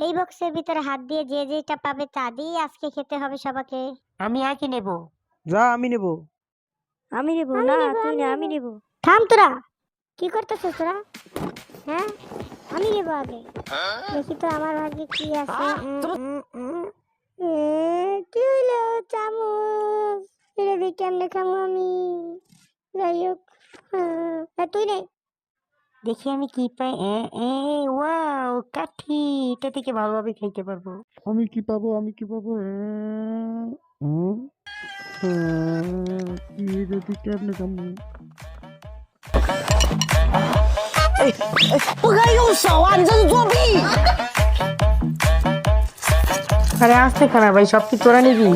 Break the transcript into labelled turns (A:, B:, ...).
A: এই বক্সের ভিতরে হাত দিয়ে যে যেটা পাবে তা দিয়ে আজকে খেতে হবে সবাইকে।
B: আমি একই নেব।
C: যা আমি নেব।
D: আমি নেব না, তুই না, আমি নেব।
A: থাম তোরা, কি করতেছিস তোরা? হ্যাঁ, আমি নেব আগে। দেখি তো আমার ভাগ্যে কি আছে। কি হইলো? চামচ এটা দিয়ে কেমনে খাবো আমি? যাই হোক, তুই নে।
B: দেখি আমি কি পাই। ওয়াও, কাঠি। এটা থেকে ভালোভাবে খাইতে পারবো।
C: আমি কি পাবো? আমি কি পাবো? যদি কেমনে খাবো?
E: 不可以用手啊！你这是作弊。
B: আরে আসতে খানা ভাই, সব কি তোরা নিবি?